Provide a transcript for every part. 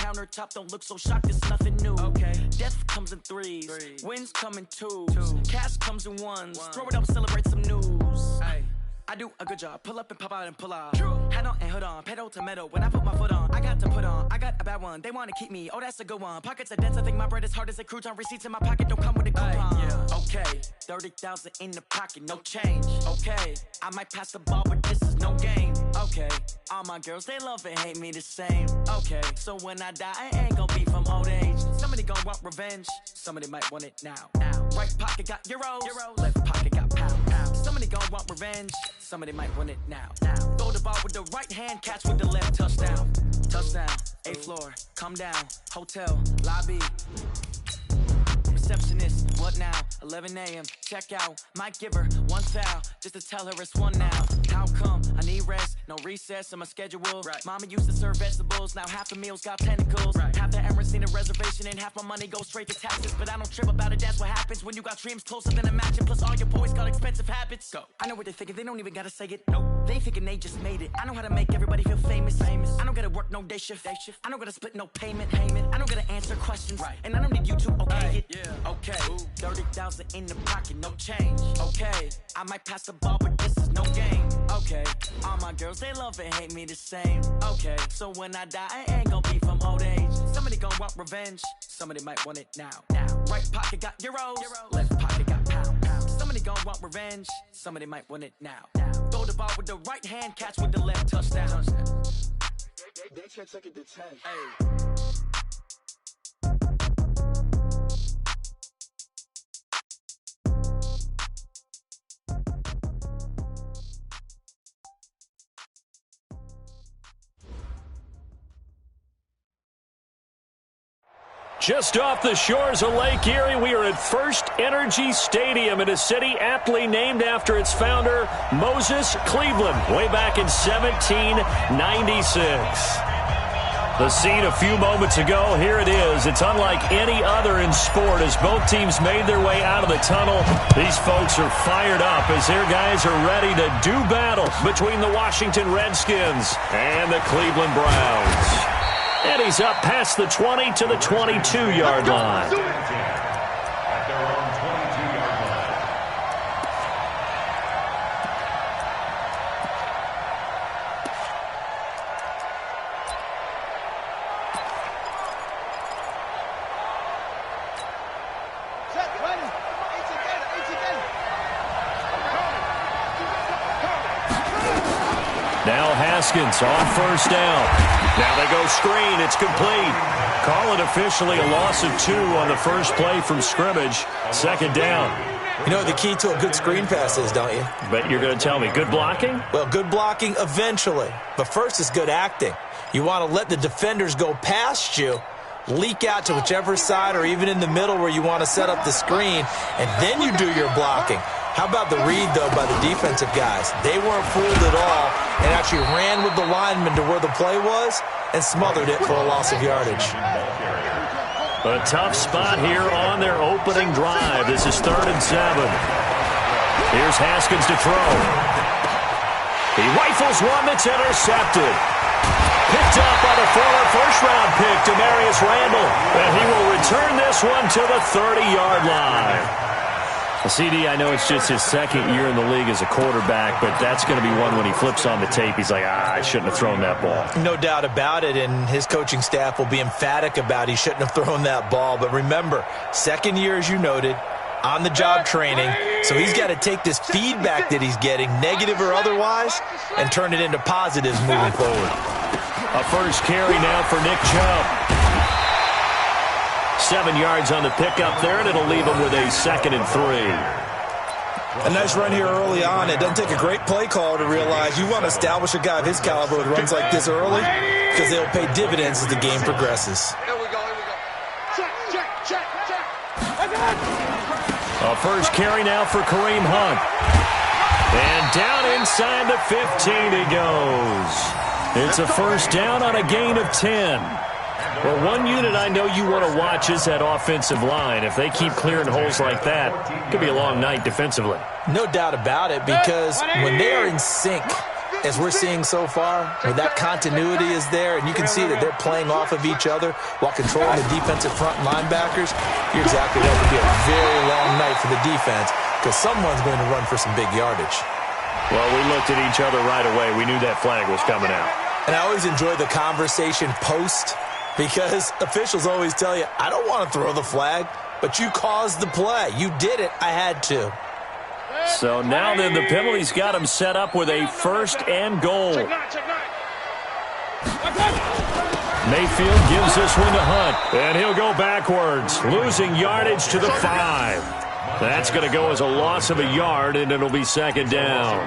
countertop, don't look so shocked, it's nothing new. Okay. Death comes in threes. Wins come in twos. Cash comes in ones. Throw it up, celebrate some news. Ay. I do a good job. Pull up and pop out and pull out. Head on and hood on. Pedal to metal. When I put my foot on, I got to put on. I got a bad one. They want to keep me. Oh, that's a good one. Pockets are dense. I think my bread is hard as a crouton. Receipts in my pocket don't come with a coupon. Yeah. Okay. 30,000 in the pocket. No change. Okay. I might pass the ball, but this is no game. Okay. All my girls, they love and hate me the same. Okay. So when I die, I ain't gonna be from old age. Somebody gonna want revenge. Somebody might want it now. Right pocket got euros. Left pocket got pounds. Somebody gonna want revenge. Somebody might want it now. Throw the ball with the right hand, catch with the left, touchdown. Touchdown, 8th floor, come down, hotel, lobby. Receptionist, what now? 11 a.m., check out. Might give her one foul, just to tell her it's one now. How come? I need rest, no recess in my schedule. Right. Mama used to serve vegetables, now half the meals got tentacles. Right. Half the Emirates seen a reservation and half my money goes straight to taxes. But I don't trip about it, that's what happens when you got dreams closer than a match. And plus all your boys got expensive habits. Go. I know what they're thinking, they don't even gotta say it. Nope. They thinking they just made it. I know how to make everybody feel famous. I don't gotta work no day shift. I don't gotta split no payment. I don't gotta answer questions. Right. And I don't need you to okay it. Yeah. Okay. 30,000 in the pocket, no change. Okay. I might pass the ball, but this is no game. Okay. All my girls, they love and hate me the same. Okay. So when I die, I ain't gonna be from old age. Somebody gonna want revenge. Somebody might want it now. Right pocket got euros. Left pocket got pounds. Somebody gonna want revenge. Somebody might want it now. Throw the ball with the right hand, catch with the left, touchdown. They can't take it to 10. Hey. Just off the shores of Lake Erie, we are at First Energy Stadium in a city aptly named after its founder, Moses Cleveland, way back in 1796. The scene a few moments ago, here it is. It's unlike any other in sport as both teams made their way out of the tunnel. These folks are fired up as their guys are ready to do battle between the Washington Redskins and the Cleveland Browns. And he's up past the 20 to the 22-yard line. Now Haskins on first down. Now they go screen. It's complete. Call it officially a loss of 2 on the first play from scrimmage. Second down. You know what the key to a good screen pass is, don't you? But you're going to tell me, good blocking? Well, good blocking eventually. But first is good acting. You want to let the defenders go past you, leak out to whichever side or even in the middle where you want to set up the screen, and then you do your blocking. How about the read, though, by the defensive guys? They weren't fooled at all and actually ran with the lineman to where the play was and smothered it for a loss of yardage. A tough spot here on their opening drive. This is 3rd and 7. Here's Haskins to throw. He rifles one that's intercepted. Picked up by the former first-round pick, Demarius Randall. And he will return this one to the 30-yard line. Well, CD, I know it's just his second year in the league as a quarterback, but that's going to be one when he flips on the tape. He's like, I shouldn't have thrown that ball. No doubt about it, and his coaching staff will be emphatic about he shouldn't have thrown that ball. But remember, second year, as you noted, on-the-job training, so he's got to take this feedback that he's getting, negative or otherwise, and turn it into positives moving forward. A first carry now for Nick Chubb. 7 yards on the pickup there, and it'll leave him with a 2nd and 3. A nice run here early on. It doesn't take a great play call to realize you want to establish a guy of his caliber who runs like this early because they'll pay dividends as the game progresses. Here we go. Check. A first carry now for Kareem Hunt. And down inside the 15 he goes. It's a first down on a gain of 10. Well, one unit I know you want to watch is that offensive line. If they keep clearing holes like that, it could be a long night defensively. No doubt about it, because when they are in sync, as we're seeing so far, where that continuity is there, and you can see that they're playing off of each other while controlling the defensive front linebackers, you're exactly right. It'll be a very long night for the defense because someone's going to run for some big yardage. Well, we looked at each other right away. We knew that flag was coming out. And I always enjoy the conversation post because officials always tell you, I don't want to throw the flag, but you caused the play. You did it. I had to. So now then the penalty's got him set up with a 1st and goal. Mayfield gives this one to Hunt, and he'll go backwards, losing yardage to the 5. That's going to go as a loss of a yard, and it'll be 2nd down.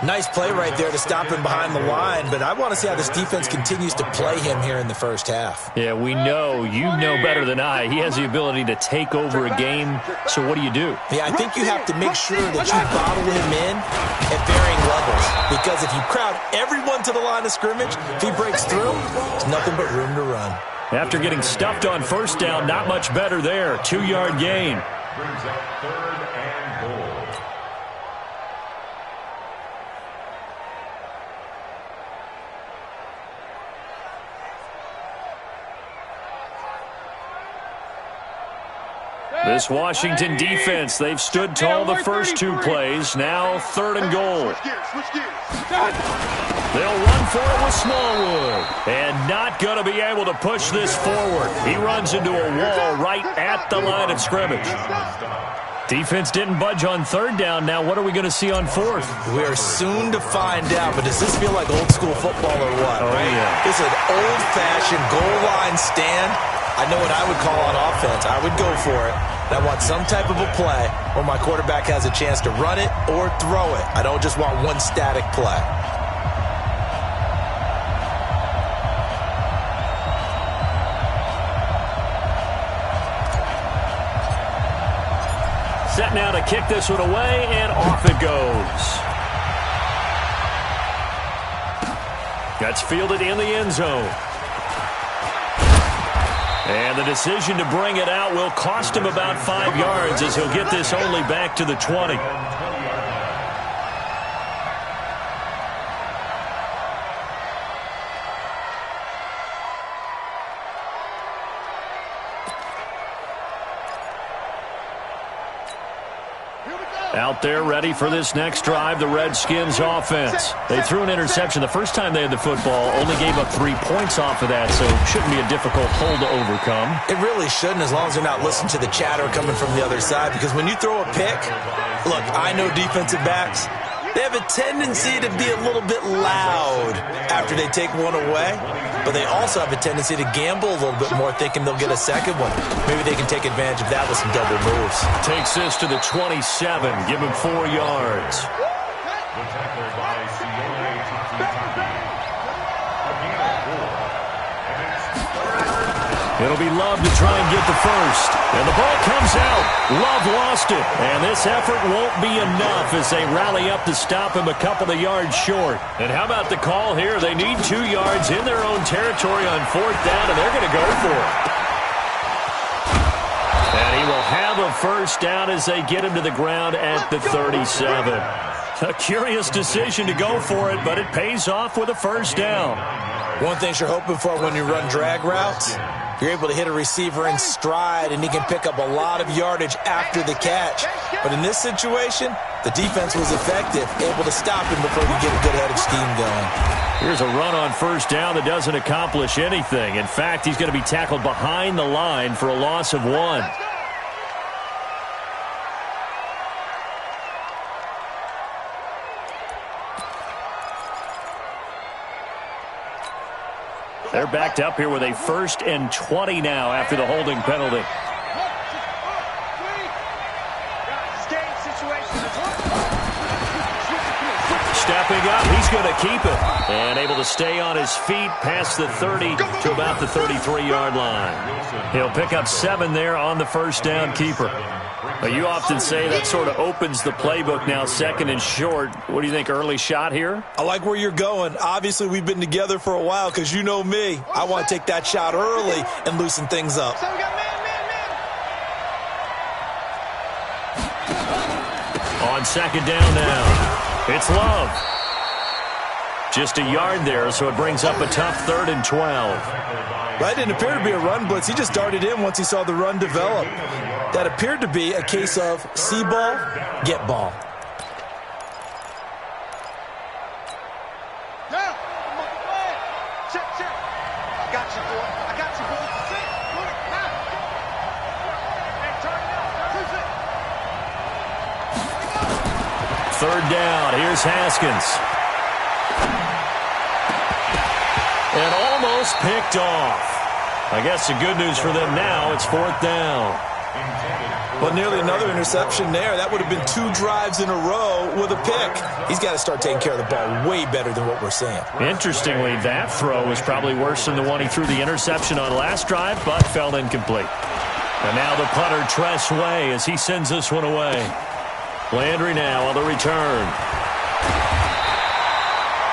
Nice play right there to stop him behind the line, but I want to see how this defense continues to play him here in the first half. Yeah, we know. You know better than I. He has the ability to take over a game, so what do you do? Yeah, I think you have to make sure that you bottle him in at varying levels, because if you crowd everyone to the line of scrimmage, if he breaks through, there's nothing but room to run. After getting stuffed on 1st down, not much better there. 2-yard gain. Brings up 3rd and goal. This Washington defense, they've stood tall the first 2 plays. Now 3rd and goal. They'll run for it with Smallwood. And not going to be able to push this forward. He runs into a wall right at the line of scrimmage. Defense didn't budge on 3rd down. Now what are we going to see on 4th? We are soon to find out, but does this feel like old school football or what? Oh, right? Yeah. This is an old-fashioned goal line stand. I know what I would call on offense. I would go for it. And I want some type of a play where my quarterback has a chance to run it or throw it. I don't just want one static play. Set now to kick this one away, and off it goes. That's fielded in the end zone. And the decision to bring it out will cost him about 5 yards as he'll get this only back to the 20. Out there ready for this next drive, the Redskins offense. They threw an interception the first time they had the football, only gave up 3 points off of that, so it shouldn't be a difficult hole to overcome. It really shouldn't, as long as they're not listening to the chatter coming from the other side, because when you throw a pick, look, I know defensive backs, they have a tendency to be a little bit loud after they take one away, but they also have a tendency to gamble a little bit more, thinking they'll get a second one. Maybe they can take advantage of that with some double moves. Takes this to the 27, give him 4 yards. The tackle by It'll be Love to try and get the first. And the ball comes out. Love lost it. And this effort won't be enough as they rally up to stop him a couple of yards short. And how about the call here? They need 2 yards in their own territory on 4th down, and they're going to go for it. And he will have a first down as they get him to the ground at the 37. A curious decision to go for it, but it pays off with a first down. One thing you're hoping for when you run drag routes, you're able to hit a receiver in stride, and he can pick up a lot of yardage after the catch. But in this situation, the defense was effective, able to stop him before he get a good head of steam going. Here's a run on first down that doesn't accomplish anything. In fact, he's going to be tackled behind the line for a loss of 1. They're backed up here with a 1st and 20 now after the holding penalty. Stepping up, he's going to keep it. And able to stay on his feet past the 30 to about the 33-yard line. He'll pick up 7 there on the first down keeper. You often say that sort of opens the playbook now, 2nd and short. What do you think, early shot here? I like where you're going. Obviously, we've been together for a while because you know me. I want to take that shot early and loosen things up. On 2nd down now, it's Love. Just a yard there, so it brings up a tough 3rd and 12. That didn't appear to be a run blitz. He just darted in once he saw the run develop. That appeared to be a case of see ball, get ball. Down. Check, check. I got you, boy. I got you, boy. Sit. Put it. Now. Hey, turn it out. 3rd down. Here's Haskins. And almost picked off. I guess the good news for them now, it's 4th down. Well, nearly another interception there. That would have been 2 drives in a row with a pick. He's got to start taking care of the ball way better than what we're seeing. Interestingly, that throw was probably worse than the one he threw the interception on last drive, but fell incomplete. And now the punter, Tress Way, as he sends this one away. Landry now on the return.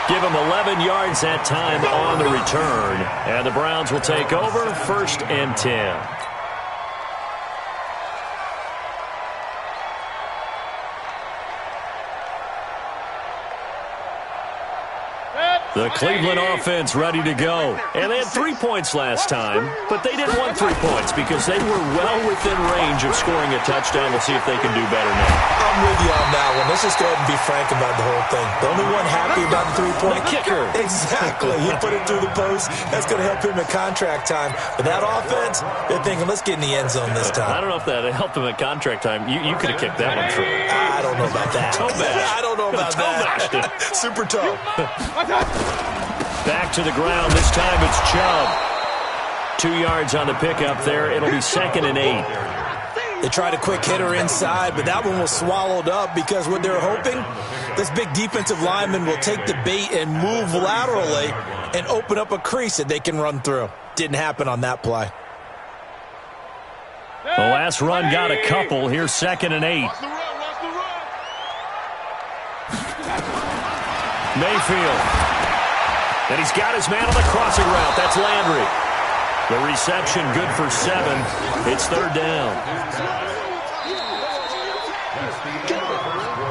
Give him 11 yards that time on the return. And the Browns will take over 1st and 10. The Cleveland offense ready to go. And they had 3 points last time, but they didn't want 3 points because they were well within range of scoring a touchdown. We'll see if they can do better now. I'm with you on that one. Let's just go ahead and be frank about the whole thing. The only one happy about the 3-point kicker. Exactly. He put it through the post. That's going to help him at contract time. But that offense, they're thinking, let's get in the end zone this time. I don't know if that helped him at contract time. You could have kicked that one through. I don't know about that. I don't know about that. Super toe. Back to the ground. This time it's Chubb. 2 yards on the pickup there. It'll be 2nd and 8. They tried a quick hitter inside, but that one was swallowed up because what they're hoping, this big defensive lineman will take the bait and move laterally and open up a crease that they can run through. Didn't happen on that play. The last run got a couple. Here's 2nd and 8. Mayfield. And he's got his man on the crossing route. That's Landry. The reception good for 7. It's 3rd down.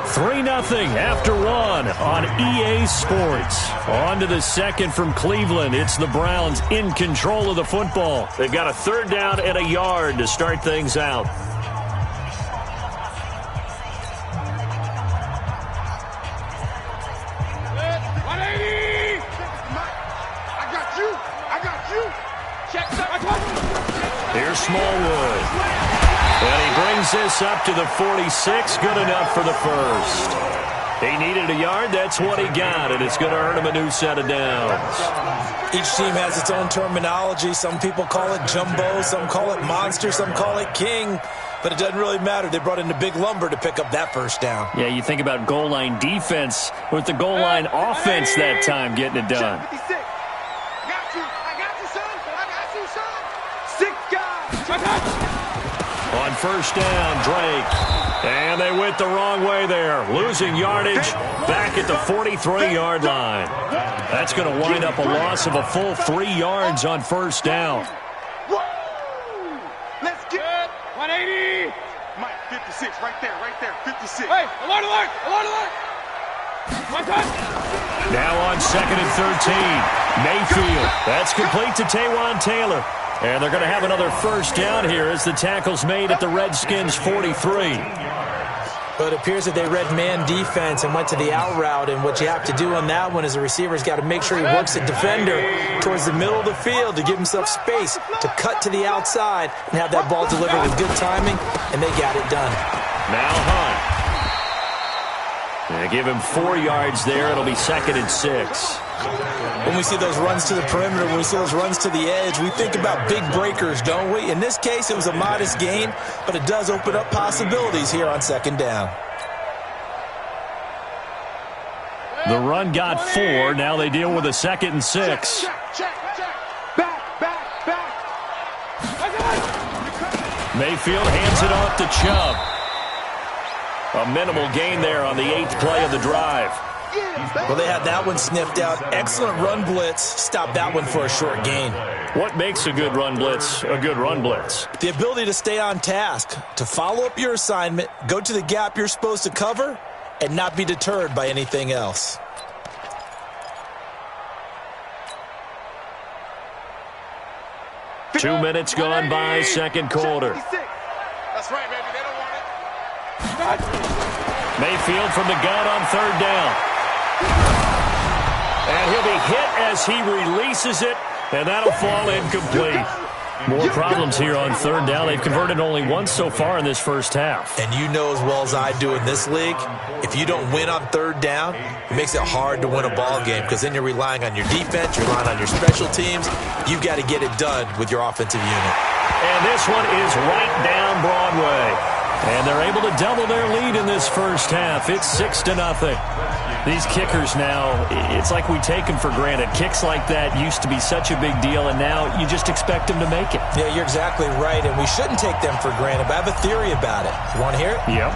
3-0 after 1 on EA Sports. On to the second from Cleveland. It's the Browns in control of the football. They've got a 3rd down and a yard to start things out. Here's Smallwood. And he brings this up to the 46. Good enough for the 1st. He needed a yard. That's what he got, and it's going to earn him a new set of downs. Each team has its own terminology. Some people call it jumbo. Some call it monster. Some call it king. But it doesn't really matter. They brought in the big lumber to pick up that 1st down. Yeah, you think about goal line defense with the goal line offense that time getting it done. On 1st down, Drake. And they went the wrong way there. Losing yardage back at the 43-yard line. That's going to wind up a loss of a full 3 yards on 1st down. Let's get it. 180. Mike, 56, right there, 56. Hey, alert, alert, alert, alert. Now on 2nd and 13. Mayfield. That's complete to Taywan Taylor. And they're going to have another 1st down here as the tackle's made at the Redskins' 43. But it appears that they read man defense and went to the out route. And what you have to do on that one is the receiver's got to make sure he works the defender towards the middle of the field to give himself space to cut to the outside and have that ball delivered with good timing. And they got it done. Now Hunt. They give him 4 yards there. It'll be 2nd and 6. When we see those runs to the perimeter, when we see those runs to the edge, we think about big breakers, don't we? In this case, it was a modest gain, but it does open up possibilities here on 2nd down. The run got 4. Now they deal with a 2nd and 6. Mayfield hands it off to Chubb. A minimal gain there on the 8th play of the drive. Well, they had that one sniffed out. Excellent run blitz. Stopped that one for a short gain. What makes a good run blitz a good run blitz? The ability to stay on task, to follow up your assignment, go to the gap you're supposed to cover, and not be deterred by anything else. 2 minutes gone by, second quarter. That's right, baby. They don't want it. Mayfield from the gun on third down. And he'll be hit as he releases it, and that'll fall incomplete. More problems here on third down. They've converted only once so far in this first half. And you know as well as I do in this league, if you don't win on third down, it makes it hard to win a ball game because then you're relying on your defense, you're relying on your special teams. You've got to get it done with your offensive unit. And this one is right down Broadway. And they're able to double their lead in this first half. It's 6-0. These kickers now, it's like we take them for granted. Kicks like that used to be such a big deal, and now you just expect them to make it. Yeah, you're exactly right, and we shouldn't take them for granted, but I have a theory about it. You want to hear it? Yep.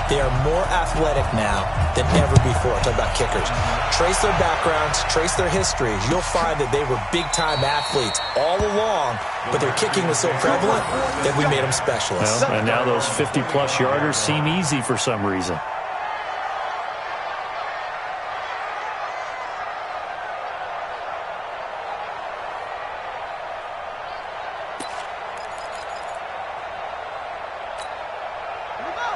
They are more athletic now than ever before. Talk about kickers. Trace their backgrounds, trace their histories. You'll find that they were big-time athletes all along, but their kicking was so prevalent that we made them specialists. Well, and now those 50-plus yarders seem easy for some reason.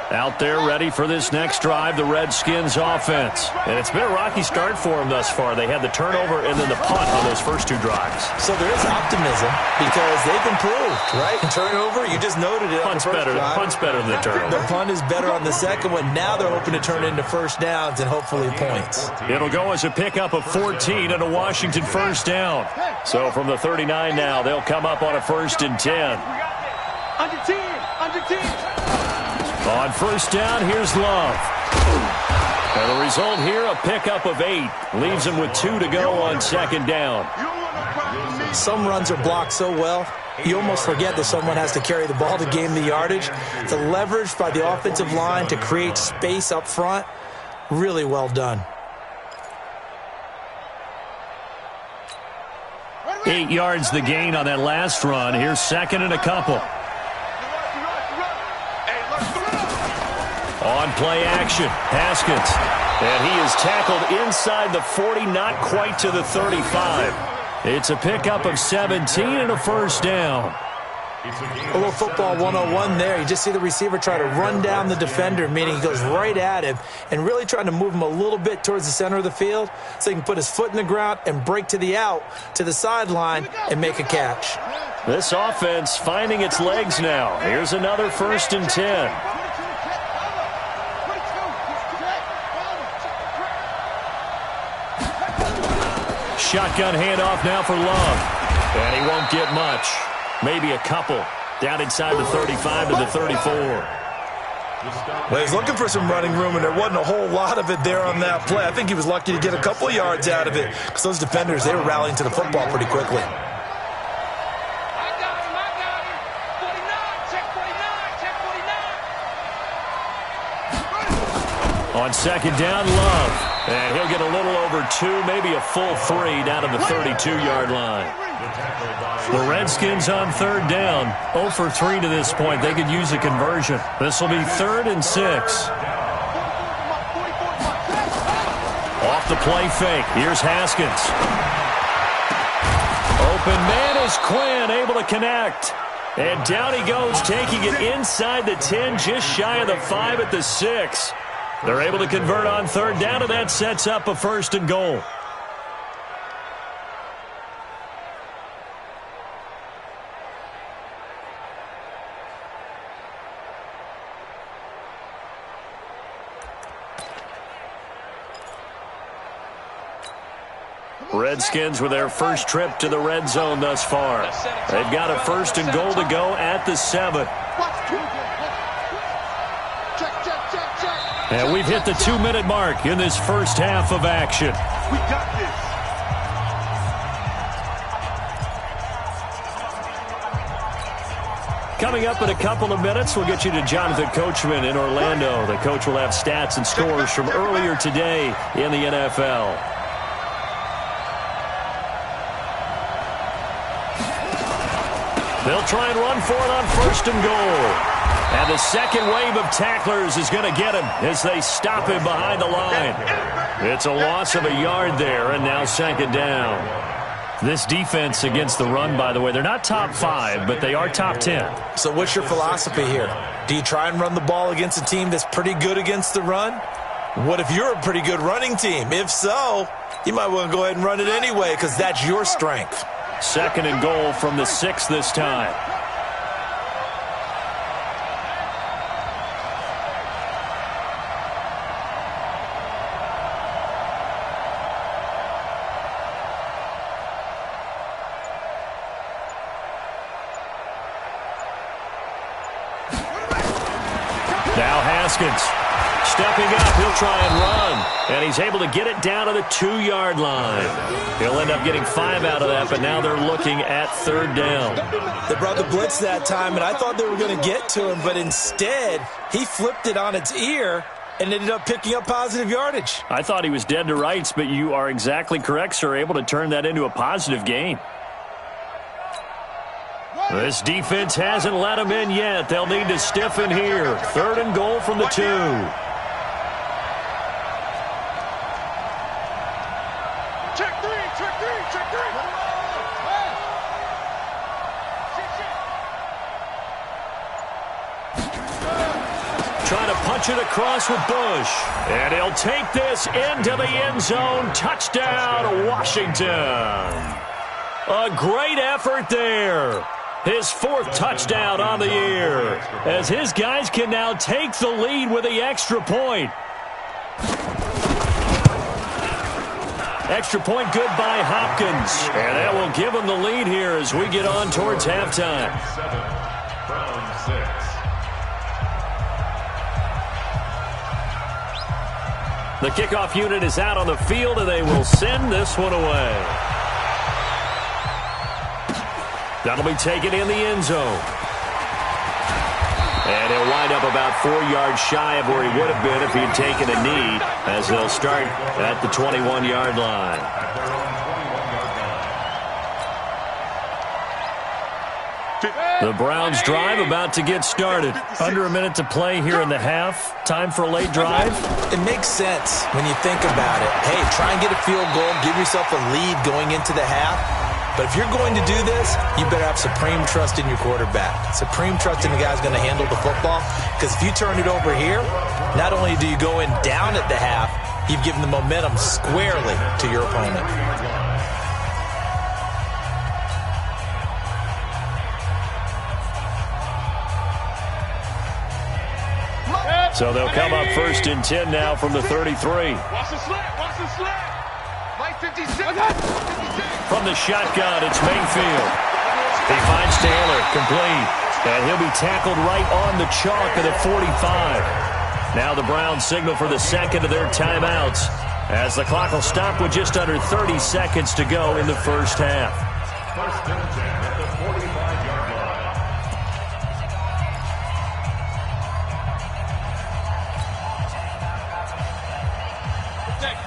Out there ready for this next drive, the Redskins offense. And it's been a rocky start for them thus far. They had the turnover and then the punt on those first two drives. So there is optimism because they've improved, right? Turnover, you just noted it. Punt's better than the turnover. The punt is better on the second one. Now they're hoping to turn into first downs and hopefully points. It'll go as a pickup of 14 and a Washington first down. So from the 39 now, they'll come up on a 1st and 10. Under 10. On first down, here's Love. And the result here, a pickup of 8. Leaves him with 2 to go on second down. Some runs are blocked so well, you almost forget that someone has to carry the ball to gain the yardage. The leverage by the offensive line to create space up front, really well done. 8 yards the gain on that last run. Here's second and a couple. On play action, Haskins. And he is tackled inside the 40, not quite to the 35. It's a pickup of 17 and a first down. A little football 101 there. You just see the receiver try to run down the defender, meaning he goes right at him and really trying to move him a little bit towards the center of the field so he can put his foot in the ground and break to the out, to the sideline, and make a catch. This offense finding its legs now. Here's another 1st and 10. Shotgun handoff now for Love. And he won't get much. Maybe a couple. Down inside the 35 to the 34. Well, he's looking for some running room, and there wasn't a whole lot of it there on that play. I think he was lucky to get a couple of yards out of it because those defenders, they were rallying to the football pretty quickly. I got him. 49, check 49. On second down, Love. And he'll get a little over 2, maybe a full 3 down to the 32-yard line. The Redskins on third down, 0 for 3 to this point. They could use a conversion. This will be 3rd and 6. Off the play fake. Here's Haskins. Open man is Quinn, able to connect. And down he goes, taking it inside the 10, just shy of the 5 at the 6. They're able to convert on third down, and that sets up a 1st and goal. Redskins with their first trip to the red zone thus far. They've got a 1st and goal to go at the 7. And we've hit the 2-minute mark in this first half of action. We got this. Coming up in a couple of minutes, we'll get you to Jonathan Coachman in Orlando. The coach will have stats and scores from earlier today in the NFL. They'll try and run for it on 1st and goal. And the second wave of tacklers is going to get him as they stop him behind the line. It's a loss of a yard there, and now 2nd down. This defense against the run, by the way, they're not top 5, but they are top 10. So what's your philosophy here? Do you try and run the ball against a team that's pretty good against the run? What if you're a pretty good running team? If so, you might want to go ahead and run it anyway because that's your strength. 2nd and goal from the 6 this time. Now Haskins stepping up. He'll try and run. And he's able to get it down to the 2-yard line. He'll end up getting 5 out of that, but now they're looking at 3rd down. They brought the blitz that time, and I thought they were going to get to him, but instead he flipped it on its ear and ended up picking up positive yardage. I thought he was dead to rights, but you are exactly correct, sir. Able to turn that into a positive gain. This defense hasn't let him in yet. They'll need to stiffen here. 3rd and goal from the 2. Check 3, check 3, check 3. Trying to punch it across with Bush. And he'll take this into the end zone. Touchdown, Washington. A great effort there. His 4th touchdown on the year, as his guys can now take the lead with the extra point. Extra point good by Hopkins, and that will give him the lead here as we get on towards halftime. 7 from 6. The kickoff unit is out on the field, and they will send this one away. That'll be taken in the end zone. And he'll wind up about 4 yards shy of where he would have been if he had taken a knee, as they'll start at the 21-yard line. The Browns drive about to get started. Under a minute to play here in the half. Time for a late drive. It makes sense when you think about it. Hey, try and get a field goal, give yourself a lead going into the half. But if you're going to do this, you better have supreme trust in your quarterback. Supreme trust in the guy's going to handle the football. Because if you turn it over here, not only do you go in down at the half, you've given the momentum squarely to your opponent. So they'll come up 1st and 10 now from the 33. Watch the slant, watch the slant. Mike 56. From the shotgun, it's Mayfield. He finds Taylor, complete. And he'll be tackled right on the chalk of the 45. Now the Browns signal for the 2nd of their timeouts, as the clock will stop with just under 30 seconds to go in the first half. 1st and 10 at the 45-yard line.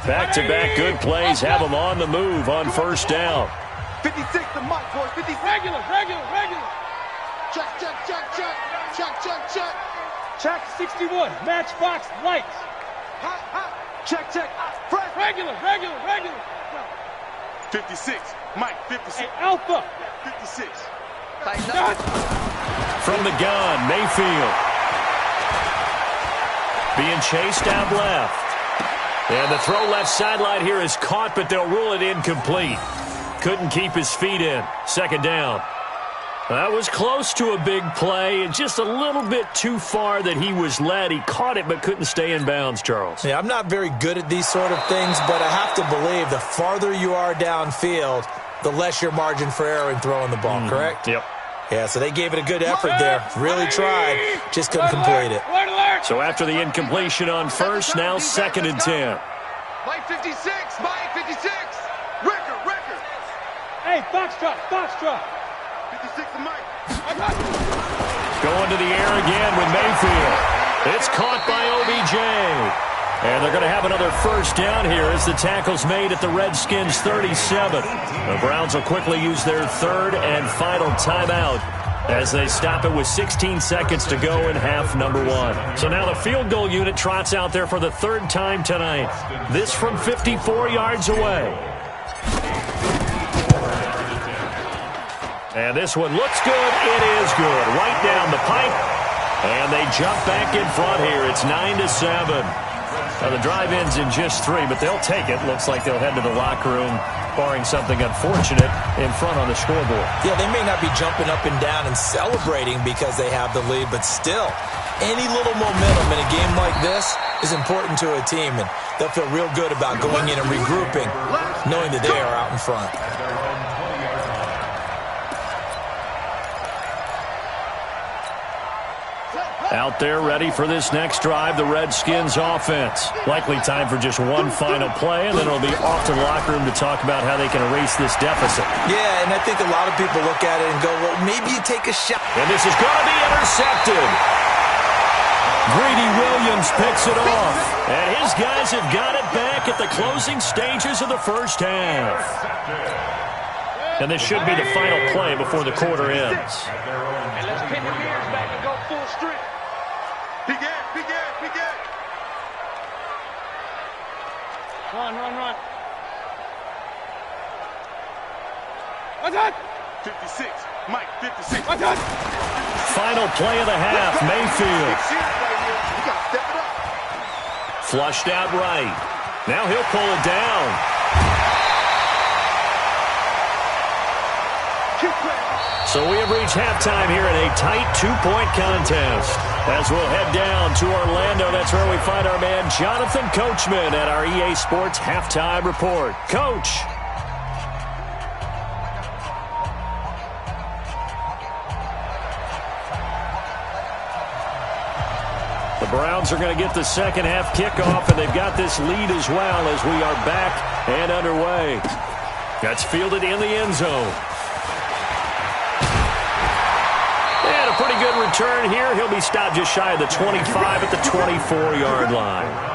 Back-to-back good plays have them on the move on 1st down. 56 to Mike, boys. 50. Regular. Check. Check 61. Matchbox lights. Hot. Check. Fresh. Regular. 56. Mike, 56. Hey, Alpha. 56. From the gun, Mayfield. Being chased out left. And the throw left sideline here is caught, but they'll rule it incomplete. Couldn't keep his feet in. 2nd down. That was close to a big play, and just a little bit too far that he was led. He caught it but couldn't stay in bounds, Charles. Yeah, I'm not very good at these sort of things, but I have to believe the farther you are downfield, the less your margin for error in throwing the ball, correct? Yep. Yeah, so they gave it a good effort there. Really tried, just couldn't complete it. So after the incompletion on 1st, now 2nd and 10. Mike 56. Record. Hey, Foxtrot. 56 to Mike. Going to the air again with Mayfield. It's caught by OBJ. And they're going to have another 1st down here as the tackle's made at the Redskins' 37. The Browns will quickly use their 3rd and final timeout as they stop it with 16 seconds to go in half number 1. So now the field goal unit trots out there for the 3rd time tonight. This from 54 yards away. And this one looks good. It is good. Right down the pipe. And they jump back in front here. It's 9-7. The drive ends in just 3, but they'll take it. Looks like they'll head to the locker room, barring something unfortunate, in front on the scoreboard. Yeah, they may not be jumping up and down and celebrating because they have the lead, but still, any little momentum in a game like this is important to a team, and they'll feel real good about going in and regrouping, knowing that they are out in front. Out there ready for this next drive, the Redskins offense. Likely time for just one final play, and then it'll be off to the locker room to talk about how they can erase this deficit. Yeah, and I think a lot of people look at it and go, well, maybe you take a shot. And this is going to be intercepted. Greedy Williams picks it off. And his guys have got it back at the closing stages of the first half. And this should be the final play before the quarter ends. And let's pin the gears back and go full strength. Begin. Run. What's that? 56. Mike, 56. What's that? Final play of the half, Mayfield. You got to step it up. Flushed out right. Now he'll pull it down. Keep playing. So we have reached halftime here in a tight 2-point contest. As we'll head down to Orlando, that's where we find our man Jonathan Coachman at our EA Sports Halftime Report. Coach. The Browns are going to get the second half kickoff, and they've got this lead as well as we are back and underway. That's fielded in the end zone. And a pretty good return here. He'll be stopped just shy of the 25 at the 24-yard line.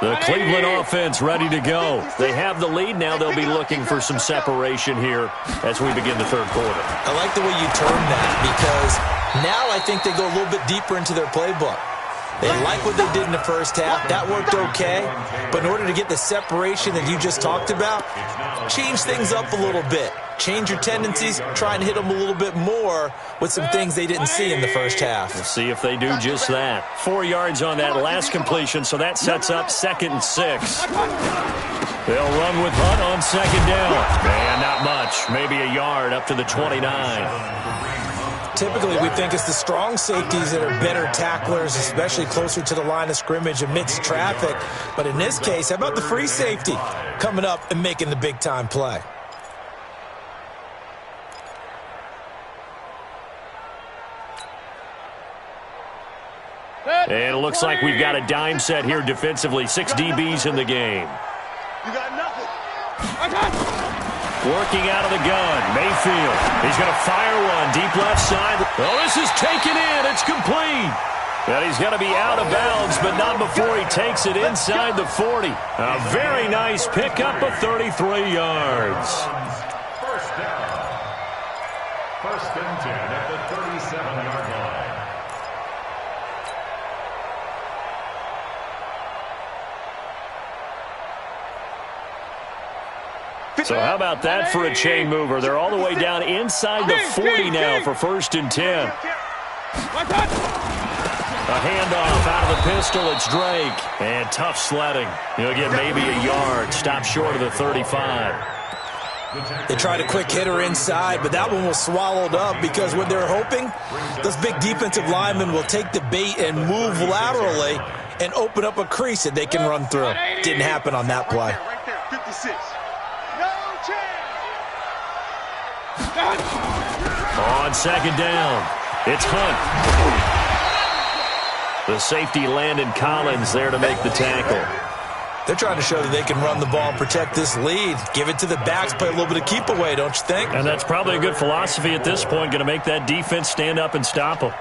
The Cleveland offense ready to go. They have the lead. Now they'll be looking for some separation here as we begin the third quarter. I like the way you term that because now I think they go a little bit deeper into their playbook. They like what they did in the first half. That worked okay. But in order to get the separation that you just talked about, change things up a little bit. Change your tendencies. Try and hit them a little bit more with some things they didn't see in the first half. We'll see if they do just that. 4 yards on that last completion, so that sets up 2nd and 6. They'll run with Hunt on second down. And not much. Maybe a yard up to the 29. Typically, we think it's the strong safeties that are better tacklers, especially closer to the line of scrimmage amidst traffic. But in this case, how about the free safety coming up and making the big-time play? And it looks like we've got a dime set here defensively. 6 DBs in the game. You got nothing. Working out of the gun, Mayfield. He's going to fire one deep left side. Oh, this is taken in. It's complete. And he's going to be out of bounds, but not before he takes it inside the 40. A very nice pickup of 33 yards. First down. 1st and 10 at the 37-yard line. So how about that for a chain mover? They're all the way down inside the 40 now for 1st and 10. A handoff out of the pistol. It's Drake. And tough sledding. He'll get maybe a yard. Stop short of the 35. They tried a quick hitter inside, but that one was swallowed up because what they're hoping, those big defensive linemen will take the bait and move laterally and open up a crease that they can run through. Didn't happen on that play. Right there, 56. No chance. On second down, it's Hunt. The safety Landon Collins there to make the tackle. They're trying to show that they can run the ball and protect this lead. Give it to the backs, play a little bit of keep away, don't you think? And that's probably a good philosophy at this point, going to make that defense stand up and stop them.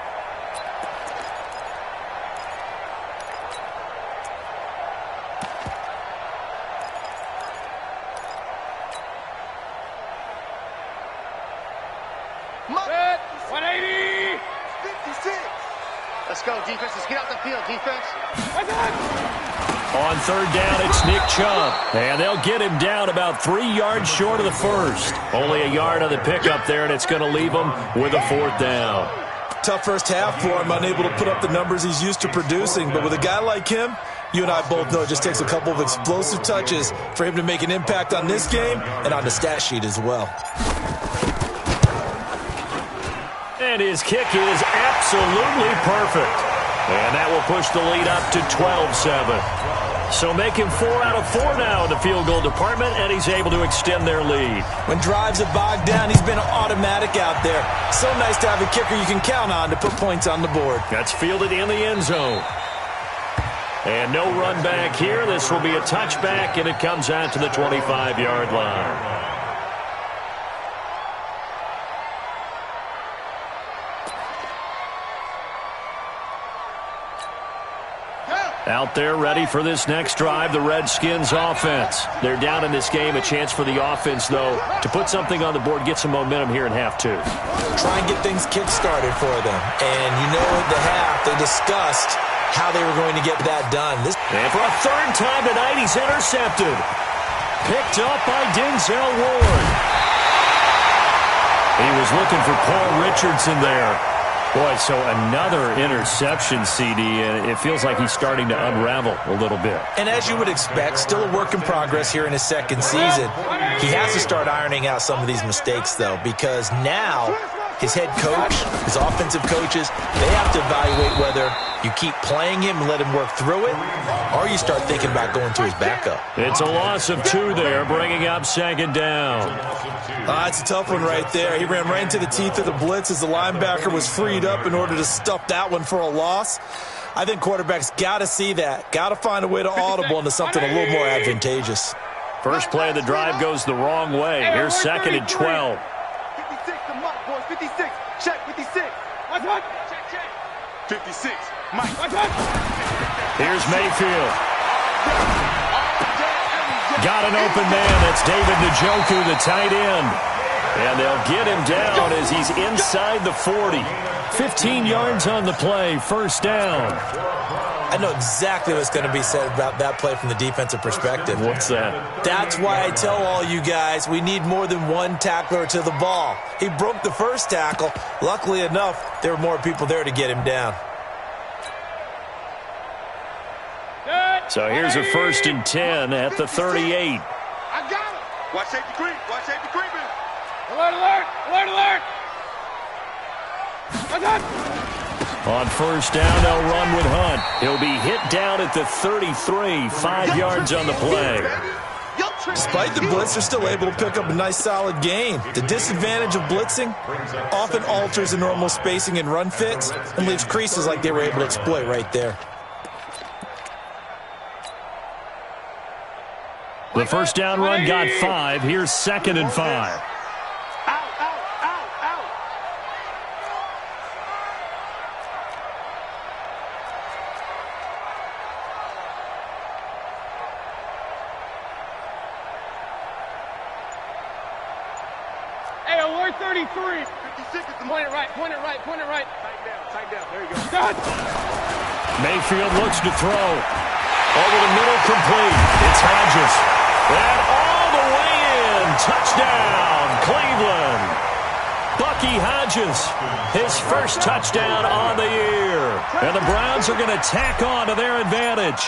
Let's go, defense. Let's get out the field, defense. On third down, it's Nick Chubb. And they'll get him down about 3 yards short of the first. Only a yard on the pickup there, and it's going to leave him with a fourth down. Tough first half for him, unable to put up the numbers he's used to producing. But with a guy like him, you and I both know it just takes a couple of explosive touches for him to make an impact on this game and on the stat sheet as well. And his kick is absolutely perfect. And that will push the lead up to 12-7. So make him 4 out of 4 now in the field goal department, and he's able to extend their lead. When drives are bogged down, he's been automatic out there. So nice to have a kicker you can count on to put points on the board. That's fielded in the end zone. And no run back here. This will be a touchback, and it comes out to the 25-yard line. Out there ready for this next drive, the Redskins offense. They're down in this game. A chance for the offense, though, to put something on the board, get some momentum here in half two. Try and get things kick-started for them. And you know at the half, they discussed how they were going to get that done. And for a third time tonight, he's intercepted. Picked up by Denzel Ward. He was looking for Paul Richardson there. Boy, so another interception, CD, and it feels like he's starting to unravel a little bit. And as you would expect, still a work in progress here in his second season. He has to start ironing out some of these mistakes, though, because now his head coach, his offensive coaches, they have to evaluate whether you keep playing him and let him work through it, or you start thinking about going to his backup. It's a loss of 2 there, bringing up second down. It's a tough one right there. He ran right into the teeth of the blitz as the linebacker was freed up in order to stuff that one for a loss. I think quarterbacks got to see that. Got to find a way to audible into something a little more advantageous. First play of the drive goes the wrong way. Here's second and 12. 56, the mark, boys. 56. Check, 56. Check, check. 56. Mike. Here's Mayfield. Got an open man. That's David Njoku, the tight end. And they'll get him down as he's inside the 40. 15 yards on the play. First down. I know exactly what's going to be said about that play from the defensive perspective. What's that? That's why I tell all you guys we need more than one tackler to the ball. He broke the first tackle. Luckily enough, there were more people there to get him down. So here's a 1st and 10 at the 38. I got him. Watch safety creep. Watch safety creeping. Alert, alert, alert, alert. On first down, they'll run with Hunt. He'll be hit down at the 33, 5 yards on the play. Despite the blitz, they're still able to pick up a nice solid gain. The disadvantage of blitzing often alters the normal spacing and run fits and leaves creases like they were able to exploit right there. The first down run got 5. Here's 2nd and 5. Hey, alert 33. 56 is the Point it right, point it right, point it right. Tight down. There you go. Done. Mayfield looks to throw. Over the middle, complete. It's Hodges. And all the way in. Touchdown, Cleveland. Bucky Hodges, his first touchdown on the year. And the Browns are going to tack on to their advantage.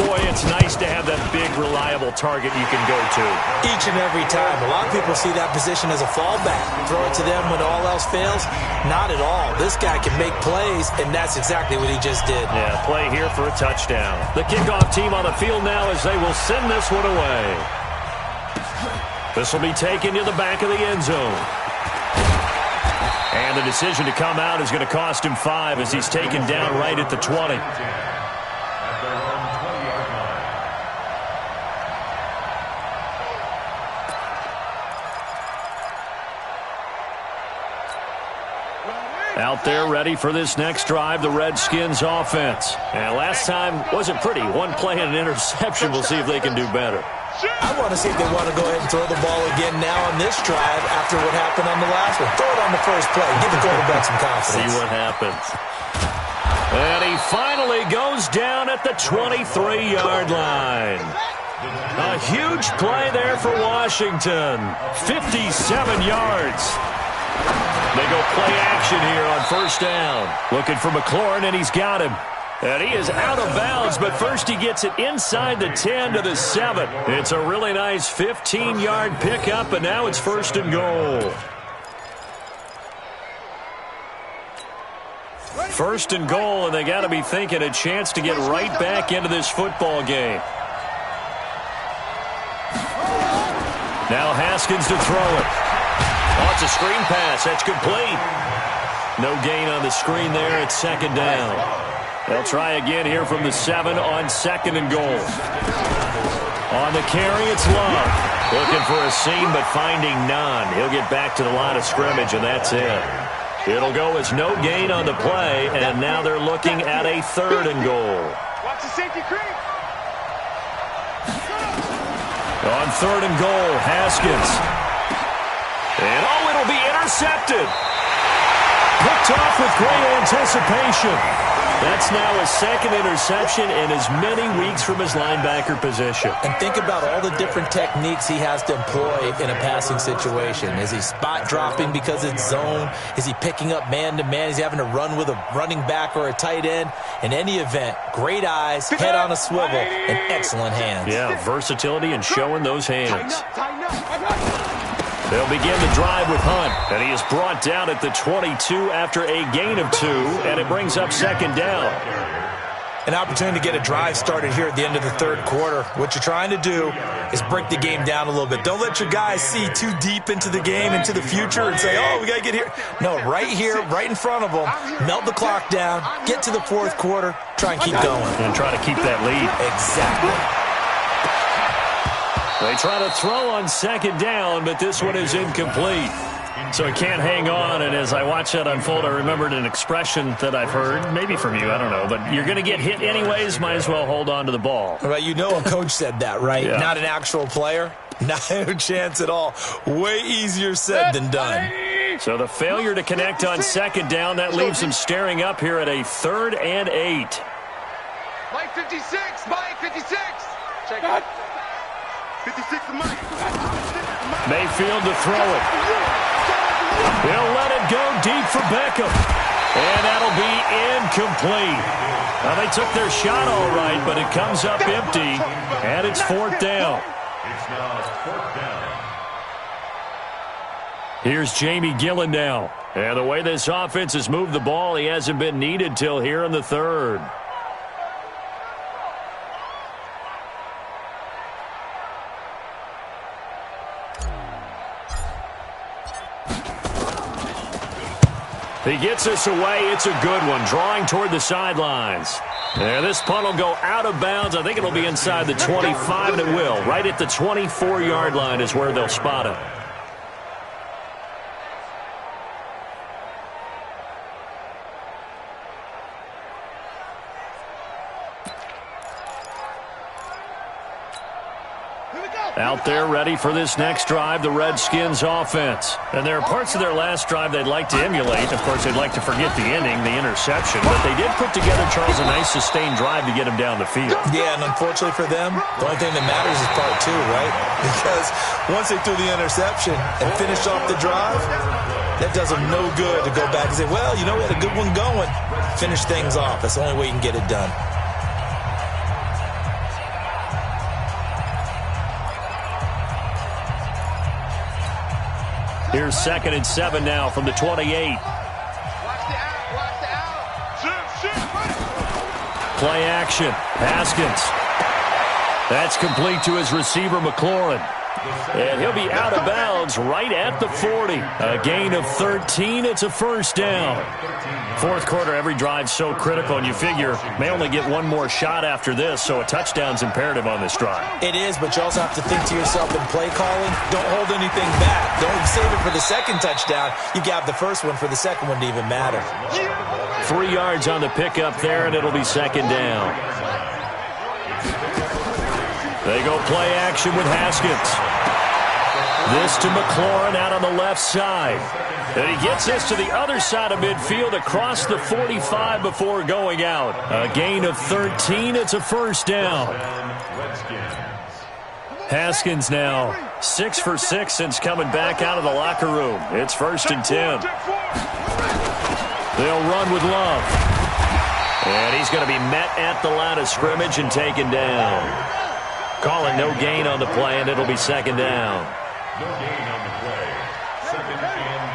Boy, it's nice to have that big, reliable target you can go to. Each and every time. A lot of people see that position as a fallback. Throw it to them when all else fails. Not at all. This guy can make plays, and that's exactly what he just did. Yeah, play here for a touchdown. The kickoff team on the field now as they will send this one away. This will be taken to the back of the end zone. And the decision to come out is going to cost him 5 as he's taken down right at the 20. Out there ready for this next drive, the Redskins offense. And last time wasn't pretty. One play and an interception. We'll see if they can do better. I want to see if they want to go ahead and throw the ball again now on this drive after what happened on the last one. Throw it on the first play. Give the quarterback some confidence. See what happens. And he finally goes down at the 23-yard line. A huge play there for Washington. 57 yards. They go play action here on first down. Looking for McLaurin, and he's got him. And he is out of bounds, but first he gets it inside the 10 to the 7. It's a really nice 15-yard pickup, and now it's first and goal. First and goal, and they got to be thinking a chance to get right back into this football game. Now Haskins to throw it. Oh, it's a screen pass. That's complete. No gain on the screen there. It's second down. They'll try again here from the 7 on second and goal. On the carry, it's Love. Looking for a seam, but finding none. He'll get back to the line of scrimmage, and that's it. It'll go as no gain on the play, and now they're looking at a third and goal. Watch the safety creep. On third and goal, Haskins. And, oh, it'll be intercepted. Picked off with great anticipation. That's now his second interception in as many weeks from his linebacker position. And think about all the different techniques he has to employ in a passing situation. Is he spot dropping because it's zone? Is he picking up man-to-man? Is he having to run with a running back or a tight end? In any event, great eyes, head on a swivel, and excellent hands. Yeah, versatility and showing those hands. They'll begin the drive with Hunt, and he is brought down at the 22 after a gain of 2, and it brings up second down. An opportunity to get a drive started here at the end of the third quarter. What you're trying to do is break the game down a little bit. Don't let your guys see too deep into the game, into the future, and say, oh, we got to get here. No, right here, right in front of them, melt the clock down, get to the fourth quarter, try and keep going. And try to keep that lead. Exactly. They try to throw on second down, but this one is incomplete. So he can't hang on, and as I watch that unfold, I remembered an expression that I've heard, maybe from you, I don't know, but you're going to get hit anyways, might as well hold on to the ball. Right, you know a coach said that, right? Yeah. Not an actual player. Not a chance at all. Way easier said than done. So the failure to connect on second down, that leaves them staring up here at a 3rd and 8. Mike 56, Mike 56. Check it. 56 to Mike. Mayfield to throw it. He'll let it go deep for Beckham. And that'll be incomplete. Well, they took their shot all right, but it comes up empty, and it's 4th down. It's now 4th down. Here's Jamie Gillen now. And the way this offense has moved the ball, he hasn't been needed till here in the 3rd. He gets us away. It's a good one. Drawing toward the sidelines. And this punt will go out of bounds. I think it'll be inside the 25, and it will. Right at the 24-yard line is where they'll spot it. Out there ready for this next drive, the Redskins offense. And there are parts of their last drive they'd like to emulate. Of course, they'd like to forget the inning, the interception. But they did put together, Charles, a nice sustained drive to get him down the field. Yeah, and unfortunately for them, the only thing that matters is part 2, right? Because once they threw the interception and finished off the drive, that does them no good to go back and say, well, you know, we had a good one going. Finish things off. That's the only way you can get it done. Here's 2nd and 7 now from the 28. Watch the out, watch the out. Shoot. Play action. Haskins. That's complete to his receiver, McLaurin. And he'll be out of bounds right at the 40. A gain of 13. It's a first down. Fourth quarter, every drive's so critical, and you figure may only get one more shot after this, so a touchdown's imperative on this drive. It is, but you also have to think to yourself in play calling, don't hold anything back. Don't save it for the second touchdown. You got the first one for the second one to even matter. 3 yards on the pickup there, and it'll be second down. They go play action with Haskins. This to McLaurin out on the left side. And he gets this to the other side of midfield across the 45 before going out. A gain of 13. It's a first down. Haskins now 6 for 6 since coming back out of the locker room. It's 1st and 10. They'll run with Love. And he's going to be met at the line of scrimmage and taken down. Calling no gain on the play, and it'll be 2nd down. No gain on the play. 2nd and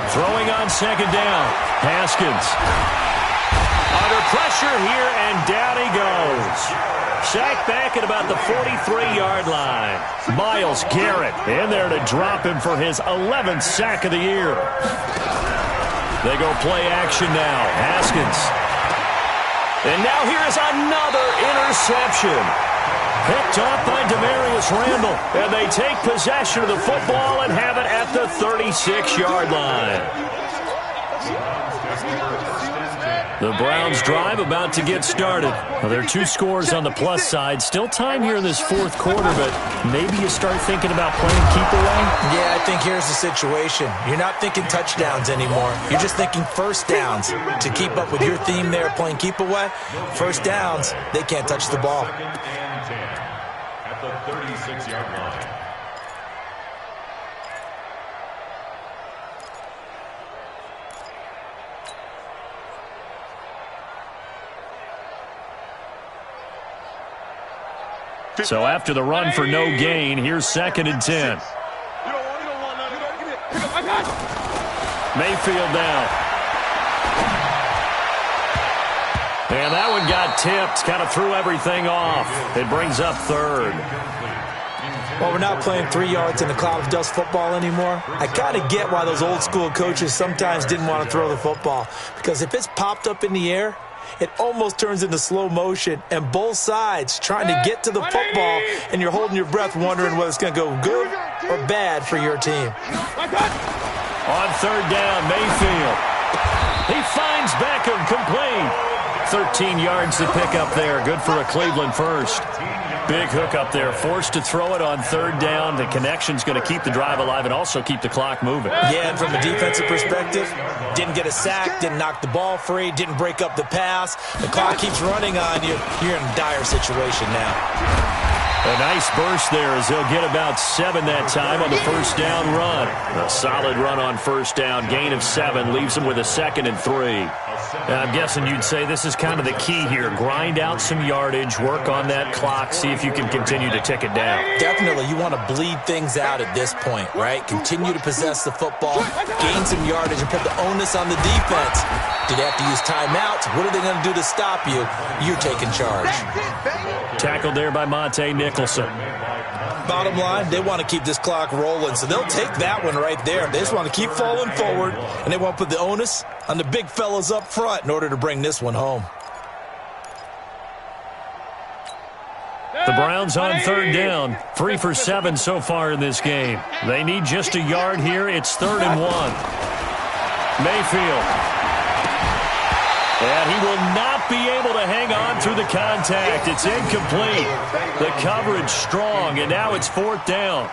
10. Throwing on 2nd down. Haskins. Under pressure here, and down he goes. Sacked back at about the 43-yard line. Myles Garrett in there to drop him for his 11th sack of the year. They go play action now. Haskins. And now here's another interception. Picked off by Demarius Randall. And they take possession of the football and have it at the 36-yard line. The Browns drive about to get started. Well, there are 2 scores on the plus side. Still time here in this 4th quarter, but maybe you start thinking about playing keep away? Yeah, I think here's the situation. You're not thinking touchdowns anymore. You're just thinking first downs. To keep up with your theme there, playing keep away, first downs, they can't touch the ball. 2nd and 10 at the 36-yard line. So after the run for no gain, here's 2nd and 10. Mayfield now. And that one got tipped, kind of threw everything off. It brings up 3rd. Well, we're not playing 3 yards in the cloud of dust football anymore. I kind of get why those old school coaches sometimes didn't want to throw the football. Because if it's popped up in the air, it almost turns into slow motion, and both sides trying to get to the football, and you're holding your breath wondering whether it's going to go good or bad for your team. On 3rd down, Mayfield. He finds Beckham complete. 13 yards to pick up there. Good for a Cleveland first. Big hook up there. Forced to throw it on 3rd down. The connection's going to keep the drive alive and also keep the clock moving. Yeah, and from a defensive perspective, didn't get a sack, didn't knock the ball free, didn't break up the pass. The clock keeps running on you. You're in a dire situation now. A nice burst there as they'll get about 7 that time on the 1st down run. A solid run on 1st down. Gain of 7 leaves them with a 2nd and 3. I'm guessing you'd say this is kind of the key here. Grind out some yardage, work on that clock, see if you can continue to tick it down. Definitely, you want to bleed things out at this point, right? Continue to possess the football, gain some yardage, and put the onus on the defense. Do they have to use timeouts? What are they going to do to stop you? You're taking charge. Tackled there by Monte Nicholson. Bottom line, they want to keep this clock rolling, so they'll take that one right there. They just want to keep falling forward, and they want to put the onus on the big fellas up front in order to bring this one home. The Browns on 3rd down. 3 for 7 so far in this game. They need just a yard here. It's 3rd and 1. Mayfield. And he will not be able to hang on through the contact. It's incomplete. The coverage strong, and now it's 4th down.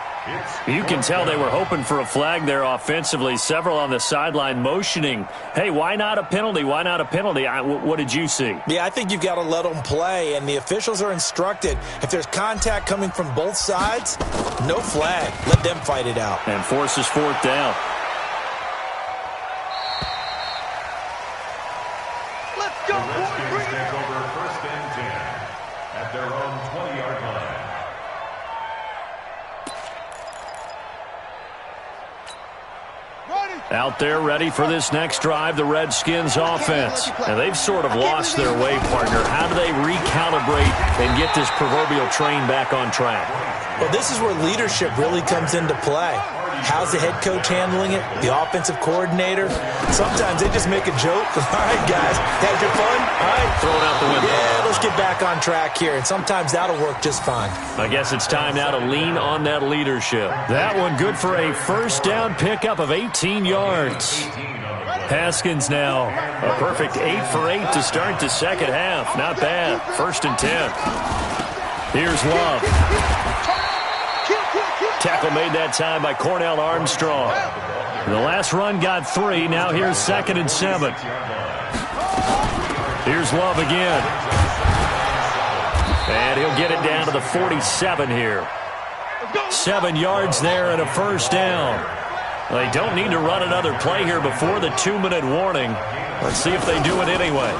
You can tell they were hoping for a flag there offensively. Several on the sideline motioning, hey, why not a penalty? Why not a penalty? What did you see? Yeah, I think you've got to let them play, and the officials are instructed. If there's contact coming from both sides, no flag. Let them fight it out. And forces 4th down. Let's go, boys. Bring it Take over 1st and 10 at their own 20-yard line. Out there ready for this next drive, the Redskins offense. And they've sort of lost their way, partner. How do they recalibrate and get this proverbial train back on track? Well, this is where leadership really comes into play. How's the head coach handling it? The offensive coordinator? Sometimes they just make a joke. All right, guys, had your fun? All right. Throw it out the window. Yeah, let's get back on track here. And sometimes that'll work just fine. I guess it's time now to lean on that leadership. That one good for a 1st down pickup of 18 yards. Haskins now. A perfect 8 for 8 to start the second half. Not bad. 1st and 10. Here's Love. Tackle made that time by Cornell Armstrong. The last run got 3. Now here's 2nd and 7. Here's Love again. And he'll get it down to the 47 here. 7 yards there and a first down. They don't need to run another play here before the 2-minute warning. Let's see if they do it anyway.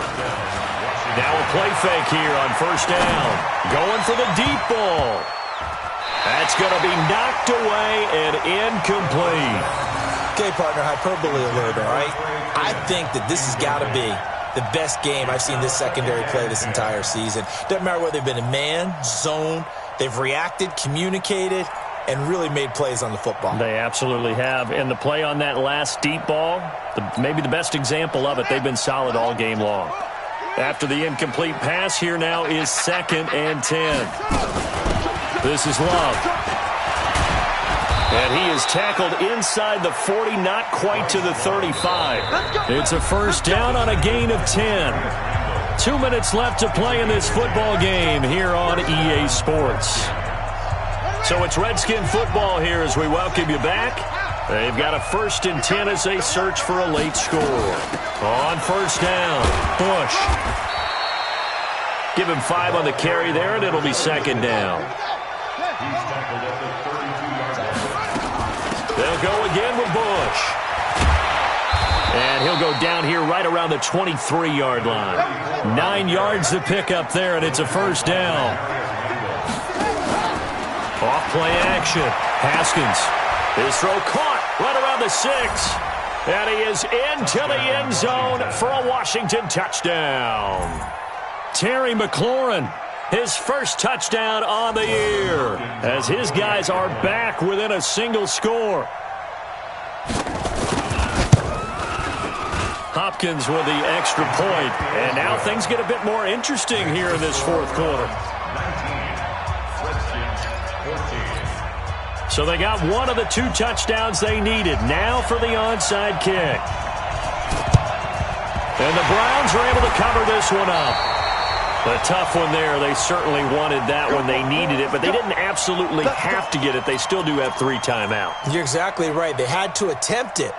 Now a play fake here on first down. Going for the deep ball. That's going to be knocked away and incomplete. Okay, partner, hyperbole alert, all right? I think that this has got to be the best game I've seen this secondary play this entire season. Doesn't matter whether they've been in man, zone, they've reacted, communicated, and really made plays on the football. They absolutely have. And the play on that last deep ball, maybe the best example of it, they've been solid all game long. After the incomplete pass, here now is 2nd and 10. This is Love. And he is tackled inside the 40, not quite to the 35. It's a first down on a gain of 10. 2 minutes left to play in this football game here on EA Sports. So it's Redskin football here as we welcome you back. They've got a 1st and 10 as they search for a late score. On first down, Bush. Give him 5 on the carry there, and it'll be 2nd down. They'll go again with Bush. And he'll go down here right around the 23-yard line. 9 yards to pick up there, and it's a first down. Off play action. Haskins. His throw caught right around the 6. And he is into the end zone for a Washington touchdown. Terry McLaurin, his first touchdown on the year, as his guys are back within a single score. Hopkins with the extra point, and now things get a bit more interesting here in this 4th quarter. So they got one of the 2 touchdowns they needed. Now for the onside kick. And the Browns are able to cover this one up. A tough one there. They certainly wanted that one. They needed it, but they didn't absolutely have to get it. They still do have 3 timeouts. You're exactly right. They had to attempt it.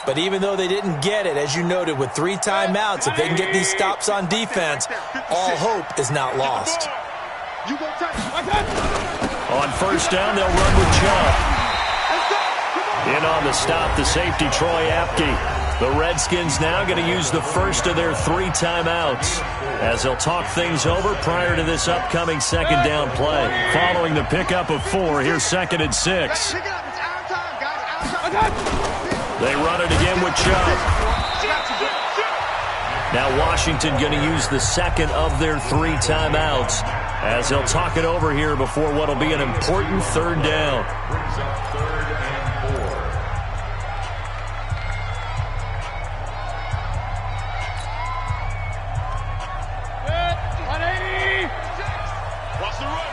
But even though they didn't get it, as you noted, with 3 timeouts, if they can get these stops on defense, all hope is not lost. On first down, they'll run with Chubb. In on the stop, the safety, Troy Apke. The Redskins now going to use the first of their 3 timeouts as they'll talk things over prior to this upcoming 2nd down play. Following the pickup of 4, here's 2nd and 6. They run it again with Chubb. Now Washington going to use the 2nd of their 3 timeouts as they'll talk it over here before what will be an important 3rd down. Brings up 3rd and 4. Good. 180. Watch the run.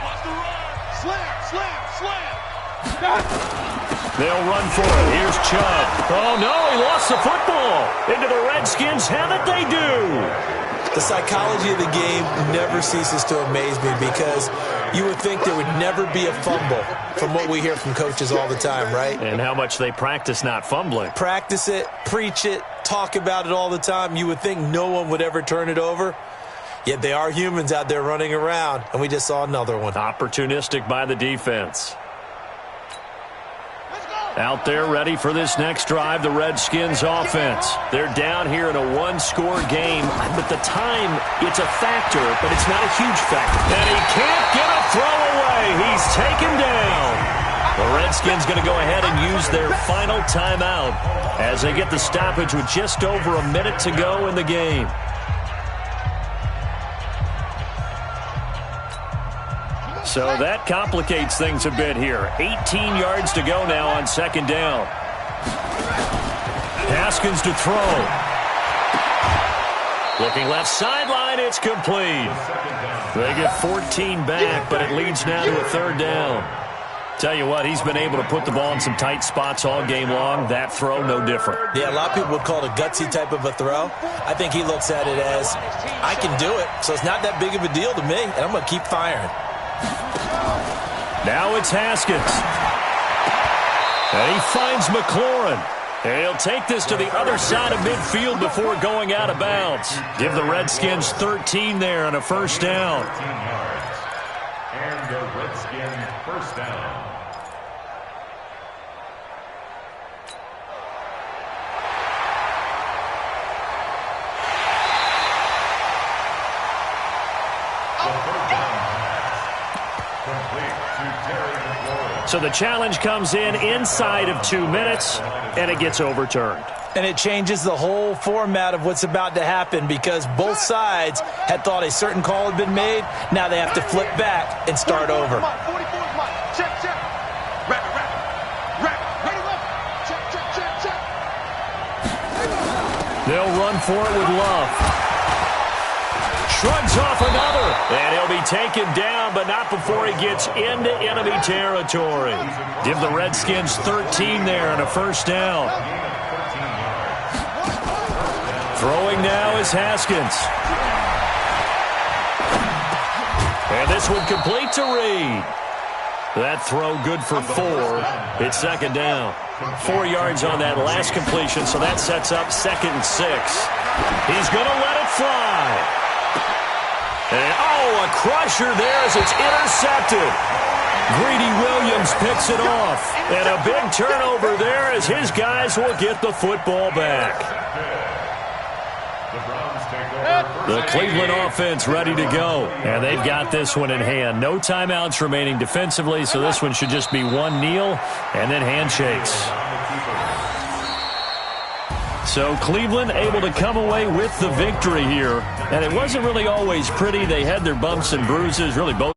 Slam. They'll run for it. Here's Chubb. Oh, no, he lost the football. Into the Redskins. Have it they do. The psychology of the game never ceases to amaze me because you would think there would never be a fumble from what we hear from coaches all the time, right? And how much they practice not fumbling. Practice it, preach it, talk about it all the time. You would think no one would ever turn it over. Yet they are humans out there running around, and we just saw another one. Opportunistic by the defense. Out there ready for this next drive, the Redskins offense. They're down here in a 1-score game. But the time, it's a factor, but it's not a huge factor. And he can't get a throw away. He's taken down. The Redskins going to go ahead and use their final timeout as they get the stoppage with just over a minute to go in the game. So that complicates things a bit here. 18 yards to go now on 2nd down. Haskins to throw. Looking left sideline, it's complete. They get 14 back, but it leads now to a 3rd down. Tell you what, he's been able to put the ball in some tight spots all game long. That throw, no different. Yeah, a lot of people would call it a gutsy type of a throw. I think he looks at it as, I can do it, so it's not that big of a deal to me, and I'm going to keep firing. Now it's Haskins. And he finds McLaurin. And he'll take this to the other side of midfield before going out of bounds. Give the Redskins 13 there on a first down. 13 yards. And the Redskins first down. So the challenge comes in inside of 2 minutes, and it gets overturned. And it changes the whole format of what's about to happen because both sides had thought a certain call had been made. Now they have to flip back and start over. Check, check. Wrap, ready, left. Check. They'll run for it with Love. Shrugs off another, and he'll be taken down, but not before he gets into enemy territory. Give the Redskins 13 there and a first down. Throwing now is Haskins. And this one complete to Reed. That throw good for 4. It's second down. 4 yards on that last completion, so that sets up 2nd and 6. He's going to let it fly. And, a crusher there as it's intercepted. Greedy Williams picks it off. And a big turnover there as his guys will get the football back. The Cleveland offense ready to go. And they've got this one in hand. No timeouts remaining defensively, so this one should just be one kneel and then handshakes. So Cleveland able to come away with the victory here. And it wasn't really always pretty. They had their bumps and bruises, really both